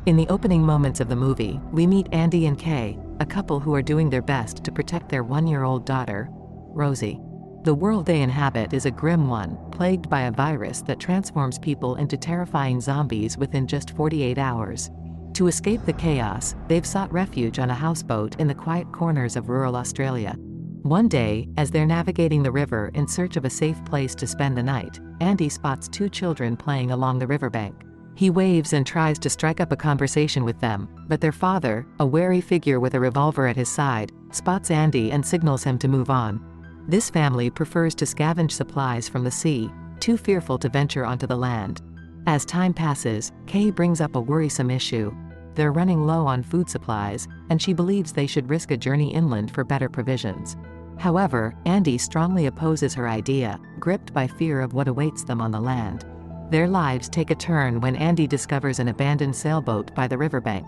In the opening moments of the movie, we meet Andy and Kay, a couple who are doing their best to protect their 1-year-old daughter, Rosie. The world they inhabit is a grim one, plagued by a virus that transforms people into terrifying zombies within just 48 hours. To escape the chaos, they've sought refuge on a houseboat in the quiet corners of rural Australia. One day, as they're navigating the river in search of a safe place to spend the night, Andy spots 2 children playing along the riverbank. He waves and tries to strike up a conversation with them, but their father, a wary figure with a revolver at his side, spots Andy and signals him to move on. This family prefers to scavenge supplies from the sea, too fearful to venture onto the land. As time passes, Kay brings up a worrisome issue. They're running low on food supplies, and she believes they should risk a journey inland for better provisions. However, Andy strongly opposes her idea, gripped by fear of what awaits them on the land. Their lives take a turn when Andy discovers an abandoned sailboat by the riverbank.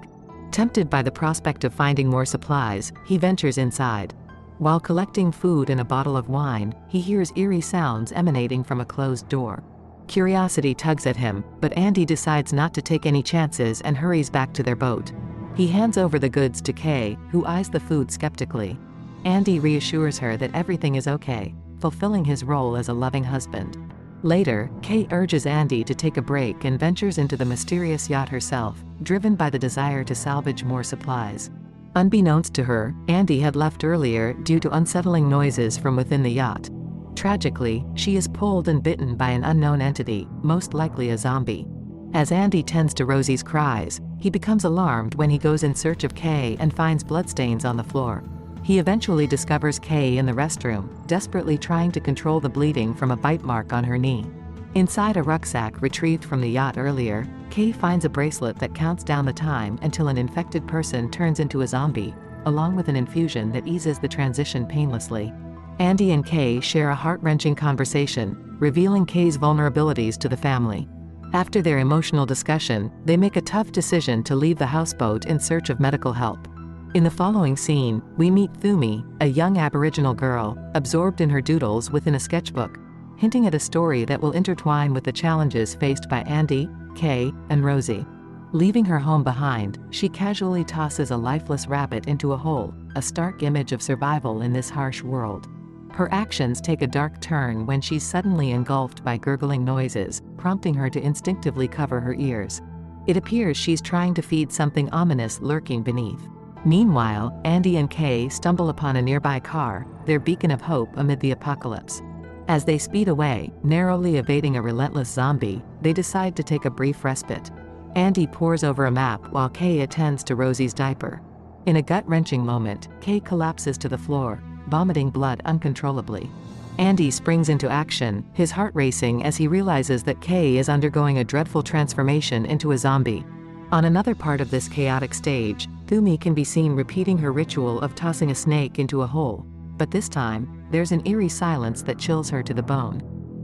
Tempted by the prospect of finding more supplies, he ventures inside. While collecting food and a bottle of wine, he hears eerie sounds emanating from a closed door. Curiosity tugs at him, but Andy decides not to take any chances and hurries back to their boat. He hands over the goods to Kay, who eyes the food skeptically. Andy reassures her that everything is okay, fulfilling his role as a loving husband. Later, Kay urges Andy to take a break and ventures into the mysterious yacht herself, driven by the desire to salvage more supplies. Unbeknownst to her, Andy had left earlier due to unsettling noises from within the yacht. Tragically, she is pulled and bitten by an unknown entity, most likely a zombie. As Andy tends to Rosie's cries, he becomes alarmed when he goes in search of Kay and finds bloodstains on the floor. He eventually discovers Kay in the restroom, desperately trying to control the bleeding from a bite mark on her knee. Inside a rucksack retrieved from the yacht earlier, Kay finds a bracelet that counts down the time until an infected person turns into a zombie, along with an infusion that eases the transition painlessly. Andy and Kay share a heart-wrenching conversation, revealing Kay's vulnerabilities to the family. After their emotional discussion, they make a tough decision to leave the houseboat in search of medical help. In the following scene, we meet Thoomi, a young Aboriginal girl, absorbed in her doodles within a sketchbook, hinting at a story that will intertwine with the challenges faced by Andy, Kay, and Rosie. Leaving her home behind, she casually tosses a lifeless rabbit into a hole, a stark image of survival in this harsh world. Her actions take a dark turn when she's suddenly engulfed by gurgling noises, prompting her to instinctively cover her ears. It appears she's trying to feed something ominous lurking beneath. Meanwhile, Andy and Kay stumble upon a nearby car, their beacon of hope amid the apocalypse. As they speed away, narrowly evading a relentless zombie, they decide to take a brief respite. Andy pores over a map while Kay attends to Rosie's diaper. In a gut-wrenching moment, Kay collapses to the floor, vomiting blood uncontrollably. Andy springs into action, his heart racing as he realizes that Kay is undergoing a dreadful transformation into a zombie. On another part of this chaotic stage, Thoomi can be seen repeating her ritual of tossing a snake into a hole. But this time, there's an eerie silence that chills her to the bone.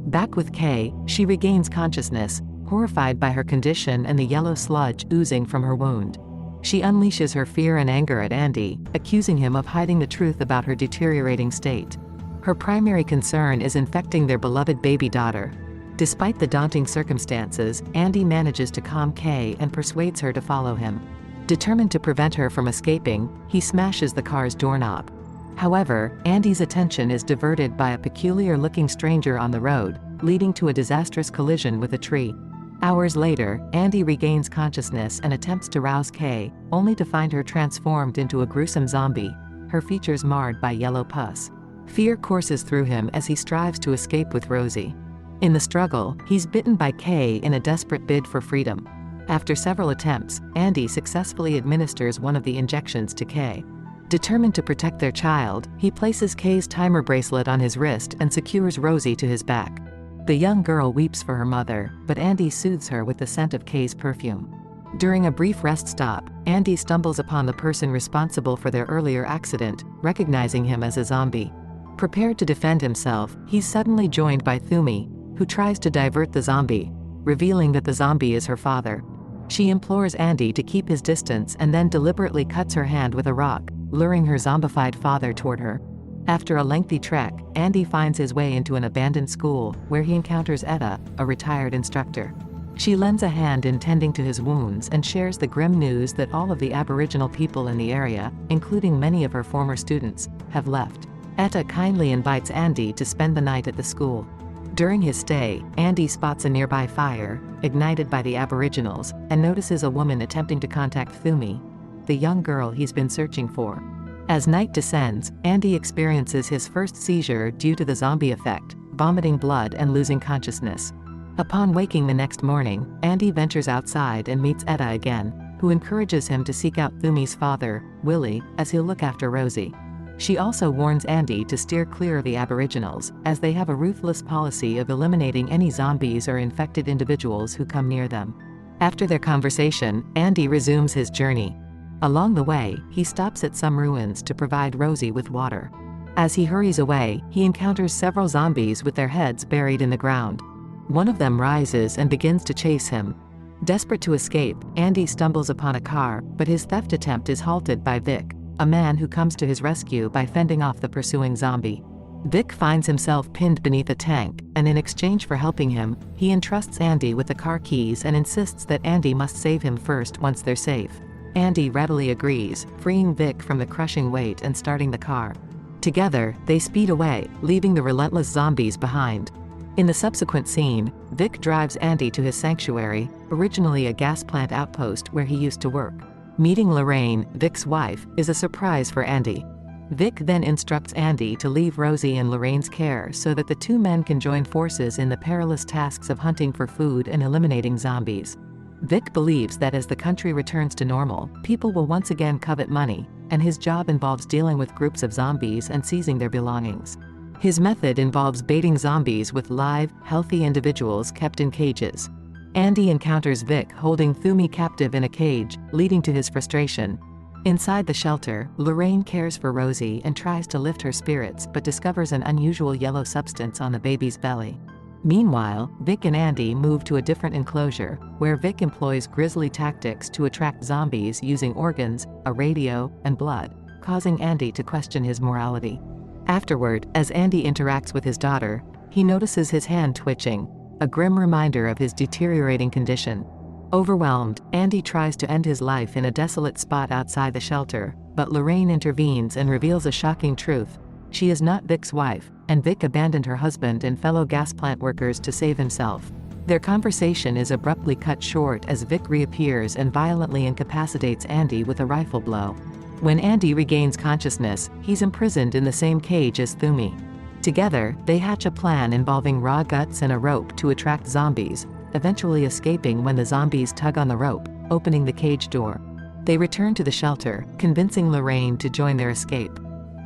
Back with Kay, she regains consciousness, horrified by her condition and the yellow sludge oozing from her wound. She unleashes her fear and anger at Andy, accusing him of hiding the truth about her deteriorating state. Her primary concern is infecting their beloved baby daughter. Despite the daunting circumstances, Andy manages to calm Kay and persuades her to follow him. Determined to prevent her from escaping, he smashes the car's doorknob. However, Andy's attention is diverted by a peculiar-looking stranger on the road, leading to a disastrous collision with a tree. Hours later, Andy regains consciousness and attempts to rouse Kay, only to find her transformed into a gruesome zombie, her features marred by yellow pus. Fear courses through him as he strives to escape with Rosie. In the struggle, he's bitten by Kay in a desperate bid for freedom. After several attempts, Andy successfully administers one of the injections to Kay. Determined to protect their child, he places Kay's timer bracelet on his wrist and secures Rosie to his back. The young girl weeps for her mother, but Andy soothes her with the scent of Kay's perfume. During a brief rest stop, Andy stumbles upon the person responsible for their earlier accident, recognizing him as a zombie. Prepared to defend himself, he's suddenly joined by Thoomi, who tries to divert the zombie, revealing that the zombie is her father. She implores Andy to keep his distance and then deliberately cuts her hand with a rock, luring her zombified father toward her. After a lengthy trek, Andy finds his way into an abandoned school, where he encounters Etta, a retired instructor. She lends a hand in tending to his wounds and shares the grim news that all of the Aboriginal people in the area, including many of her former students, have left. Etta kindly invites Andy to spend the night at the school. During his stay, Andy spots a nearby fire, ignited by the Aboriginals, and notices a woman attempting to contact Thoomi, the young girl he's been searching for. As night descends, Andy experiences his first seizure due to the zombie effect, vomiting blood and losing consciousness. Upon waking the next morning, Andy ventures outside and meets Etta again, who encourages him to seek out Thoomi's father, Willie, as he'll look after Rosie. She also warns Andy to steer clear of the Aboriginals, as they have a ruthless policy of eliminating any zombies or infected individuals who come near them. After their conversation, Andy resumes his journey. Along the way, he stops at some ruins to provide Rosie with water. As he hurries away, he encounters several zombies with their heads buried in the ground. One of them rises and begins to chase him. Desperate to escape, Andy stumbles upon a car, but his theft attempt is halted by Vic, a man who comes to his rescue by fending off the pursuing zombie. Vic finds himself pinned beneath a tank, and in exchange for helping him, he entrusts Andy with the car keys and insists that Andy must save him first once they're safe. Andy readily agrees, freeing Vic from the crushing weight and starting the car. Together, they speed away, leaving the relentless zombies behind. In the subsequent scene, Vic drives Andy to his sanctuary, originally a gas plant outpost where he used to work. Meeting Lorraine, Vic's wife, is a surprise for Andy. Vic then instructs Andy to leave Rosie in Lorraine's care so that the two men can join forces in the perilous tasks of hunting for food and eliminating zombies. Vic believes that as the country returns to normal, people will once again covet money, and his job involves dealing with groups of zombies and seizing their belongings. His method involves baiting zombies with live, healthy individuals kept in cages. Andy encounters Vic holding Thoomi captive in a cage, leading to his frustration. Inside the shelter, Lorraine cares for Rosie and tries to lift her spirits but discovers an unusual yellow substance on the baby's belly. Meanwhile, Vic and Andy move to a different enclosure, where Vic employs grisly tactics to attract zombies using organs, a radio, and blood, causing Andy to question his morality. Afterward, as Andy interacts with his daughter, he notices his hand twitching, a grim reminder of his deteriorating condition. Overwhelmed, Andy tries to end his life in a desolate spot outside the shelter, but Lorraine intervenes and reveals a shocking truth. She is not Vic's wife, and Vic abandoned her husband and fellow gas plant workers to save himself. Their conversation is abruptly cut short as Vic reappears and violently incapacitates Andy with a rifle blow. When Andy regains consciousness, he's imprisoned in the same cage as Thoomi. Together, they hatch a plan involving raw guts and a rope to attract zombies, eventually escaping when the zombies tug on the rope, opening the cage door. They return to the shelter, convincing Lorraine to join their escape.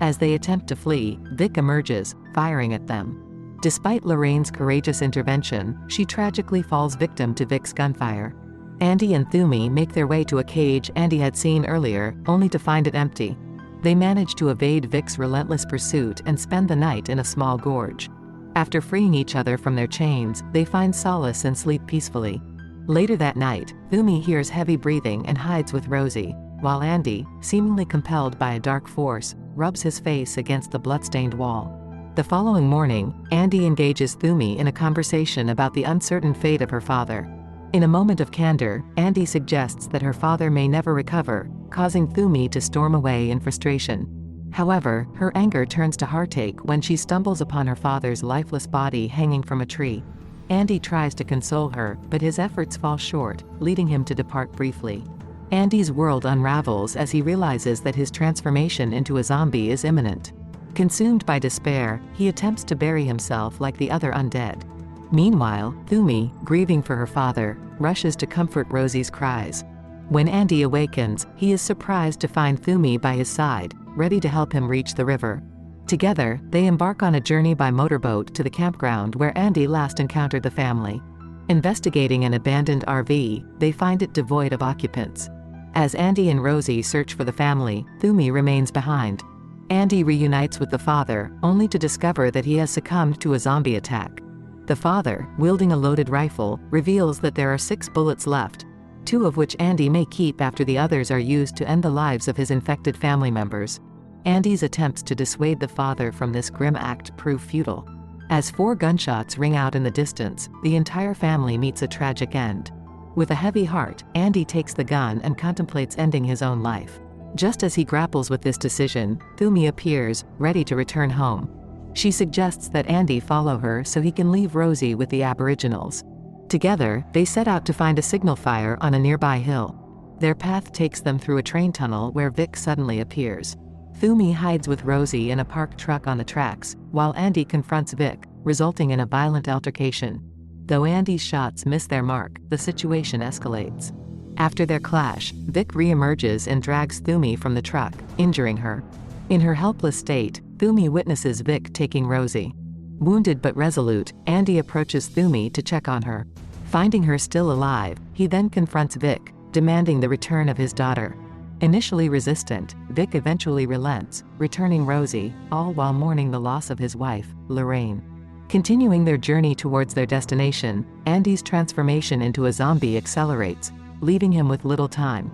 As they attempt to flee, Vic emerges, firing at them. Despite Lorraine's courageous intervention, she tragically falls victim to Vic's gunfire. Andy and Thoomi make their way to a cage Andy had seen earlier, only to find it empty. They manage to evade Vic's relentless pursuit and spend the night in a small gorge. After freeing each other from their chains, they find solace and sleep peacefully. Later that night, Thoomi hears heavy breathing and hides with Rosie, while Andy, seemingly compelled by a dark force, rubs his face against the bloodstained wall. The following morning, Andy engages Thoomi in a conversation about the uncertain fate of her father. In a moment of candor, Andy suggests that her father may never recover, causing Thoomi to storm away in frustration. However, her anger turns to heartache when she stumbles upon her father's lifeless body hanging from a tree. Andy tries to console her, but his efforts fall short, leading him to depart briefly. Andy's world unravels as he realizes that his transformation into a zombie is imminent. Consumed by despair, he attempts to bury himself like the other undead. Meanwhile, Thoomi, grieving for her father, rushes to comfort Rosie's cries. When Andy awakens, he is surprised to find Thoomi by his side, ready to help him reach the river. Together, they embark on a journey by motorboat to the campground where Andy last encountered the family. Investigating an abandoned RV, they find it devoid of occupants. As Andy and Rosie search for the family, Thoomi remains behind. Andy reunites with the father, only to discover that he has succumbed to a zombie attack. The father, wielding a loaded rifle, reveals that there are 6 bullets left, 2 of which Andy may keep after the others are used to end the lives of his infected family members. Andy's attempts to dissuade the father from this grim act prove futile. As 4 gunshots ring out in the distance, the entire family meets a tragic end. With a heavy heart, Andy takes the gun and contemplates ending his own life. Just as he grapples with this decision, Thoomi appears, ready to return home. She suggests that Andy follow her so he can leave Rosie with the Aboriginals. Together, they set out to find a signal fire on a nearby hill. Their path takes them through a train tunnel where Vic suddenly appears. Thoomi hides with Rosie in a parked truck on the tracks, while Andy confronts Vic, resulting in a violent altercation. Though Andy's shots miss their mark, the situation escalates. After their clash, Vic re-emerges and drags Thoomi from the truck, injuring her. In her helpless state, Thoomi witnesses Vic taking Rosie. Wounded but resolute, Andy approaches Thoomi to check on her. Finding her still alive, he then confronts Vic, demanding the return of his daughter. Initially resistant, Vic eventually relents, returning Rosie, all while mourning the loss of his wife, Lorraine. Continuing their journey towards their destination, Andy's transformation into a zombie accelerates, leaving him with little time.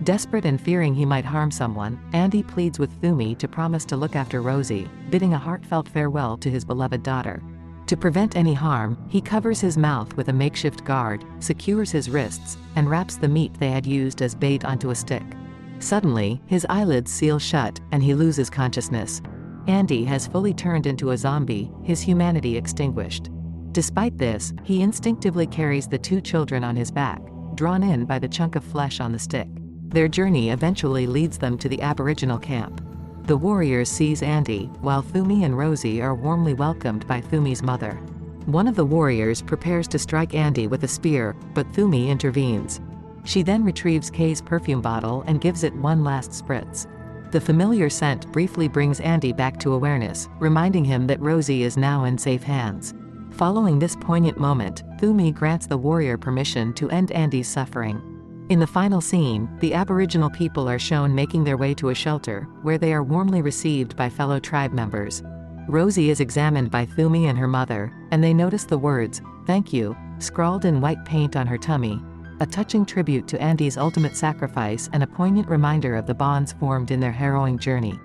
Desperate and fearing he might harm someone, Andy pleads with Thoomi to promise to look after Rosie, bidding a heartfelt farewell to his beloved daughter. To prevent any harm, he covers his mouth with a makeshift guard, secures his wrists, and wraps the meat they had used as bait onto a stick. Suddenly, his eyelids seal shut, and he loses consciousness. Andy has fully turned into a zombie, his humanity extinguished. Despite this, he instinctively carries the 2 children on his back, drawn in by the chunk of flesh on the stick. Their journey eventually leads them to the Aboriginal camp. The warriors seize Andy, while Thoomi and Rosie are warmly welcomed by Thoomi's mother. One of the warriors prepares to strike Andy with a spear, but Thoomi intervenes. She then retrieves Kay's perfume bottle and gives it one last spritz. The familiar scent briefly brings Andy back to awareness, reminding him that Rosie is now in safe hands. Following this poignant moment, Thoomi grants the warrior permission to end Andy's suffering. In the final scene, the Aboriginal people are shown making their way to a shelter, where they are warmly received by fellow tribe members. Rosie is examined by Thoomi and her mother, and they notice the words, "Thank you," scrawled in white paint on her tummy. A touching tribute to Andy's ultimate sacrifice and a poignant reminder of the bonds formed in their harrowing journey.